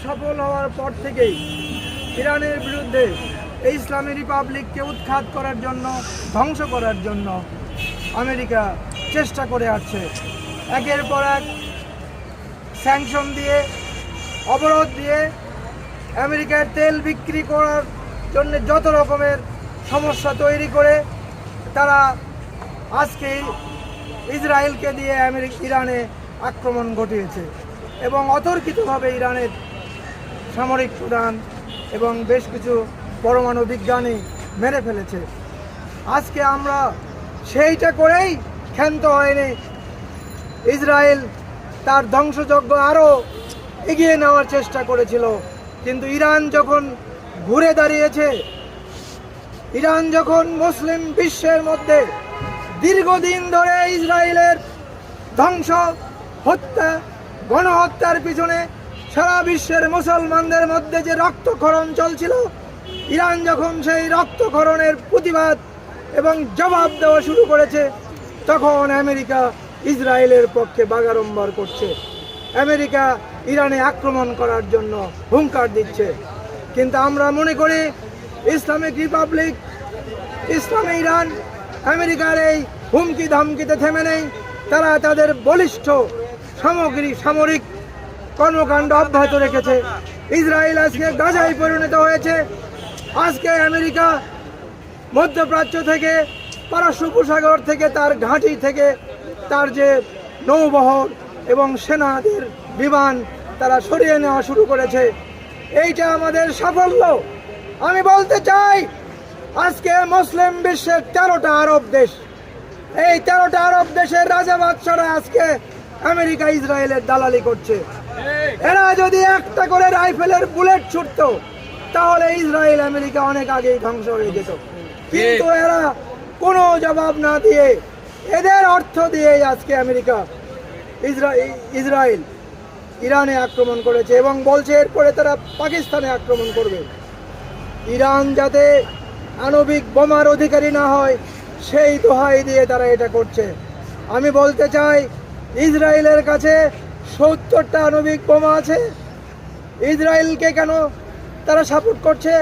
সফল হওয়ার পর থেকেই ইরানের বিরুদ্ধে এই ইসলামী রিপাবলিককে উৎখাত করার জন্য, ধ্বংস করার জন্য আমেরিকা চেষ্টা করে আসছে। একের পর এক স্যাংশন দিয়ে, অবরোধ দিয়ে, আমেরিকার তেল বিক্রি করার জন্য যত রকমের সমস্যা তৈরি করে তারা আজকে ইসরায়েলকে দিয়ে ইরানে আক্রমণ ঘটিয়েছে এবং অতর্কিতভাবে ইরানের সামরিক প্রধান এবং বেশ কিছু পরমাণু বিজ্ঞানী মেরে ফেলেছে। আজকে আমরা সেইটা করেই ক্ষান্ত হয়নি। ইসরায়েল তার ধ্বংসযজ্ঞ আরও এগিয়ে নেওয়ার চেষ্টা করেছিল, কিন্তু ইরান যখন ঘুরে দাঁড়িয়েছে, ইরান যখন মুসলিম বিশ্বের মধ্যে দীর্ঘদিন ধরে ইসরায়েলের ধ্বংস, হত্যা, গণহত্যার পিছনে সারা বিশ্বের মুসলমানদের মধ্যে যে রক্তক্ষরণ চলছিল, ইরান যখন সেই রক্তক্ষরণের প্রতিবাদ এবং জবাব দেওয়া শুরু করেছে, তখন আমেরিকা ইসরায়েলের পক্ষে বাগাড়ম্বর করছে। আমেরিকা ইরানে আক্রমণ করার জন্য হুঙ্কার দিচ্ছে। কিন্তু আমরা মনে করি ইসলামিক রিপাবলিক, ইসলামী ইরান আমেরিকার এই হুমকি ধামকিতে থেমে নেই। তারা তাদের বলিষ্ঠ সামরিক কর্মকাণ্ড অব্যাহত রেখেছে। ইসরায়েল আজকে গাজায় পরিণত হয়েছে। আজকে আমেরিকা মধ্যপ্রাচ্য থেকে, পারস্য উপসাগর থেকে, তার ঘাঁটি থেকে তার যে নৌবহর এবং সেনাদের বিমান তারা সরিয়ে নেওয়া শুরু করেছে। এইটা আমাদের সাফল্য। আমি বলতে চাই, আজকে মুসলিম বিশ্বের 13টা আরব দেশ, এই 13টা আরব দেশের রাজা বাদশারা আজকে আমেরিকা ইসরায়েলের দালালি করছে। এরা যদি একটা করে রাইফেলের বুলেট ছুটত, তাহলে ইসরায়েল আমেরিকা অনেক আগেই ধ্বংস হয়ে যেত। কিন্তু এরা কোনো জবাব না দিয়ে, এদের অর্থ দিয়ে আজকে আমেরিকা ইসরায়েল ইরানে আক্রমণ করেছে এবং বলছে এরপরে তারা পাকিস্তানে আক্রমণ করবে। ইরান যাতে আণবিক বোমার অধিকারী না হয়, সেই দোহাই দিয়ে তারা এটা করছে। আমি বলতে চাই, ইসরায়েলের কাছে 70টা আণবিক বোমা আছে। ইসরায়েলকে কেন তারা সাপোর্ট করছে?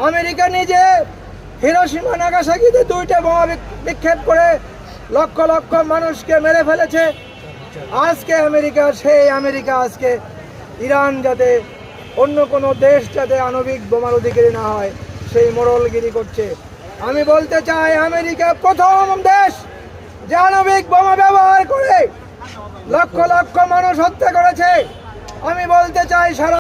আমেরিকা নিজে হিরোশিমা নাগাসাকিতে 2টা বোমা নিক্ষেপ করে লক্ষ লক্ষ মানুষকে মেরে ফেলেছে। আজকে সেই আমেরিকা আজকে ইরান যাতে, অন্য কোনো দেশ যাতে আণবিক বোমার অধিকারী না হয়, সেই মোড়লগিরি করছে। আমি বলতে চাই, আমেরিকা প্রথম দেশ যে আণবিক বোমা ব্যবহার করে লক্ষ লক্ষ মানুষ হত্যা করেছে। আমি বলতে চাই, সারা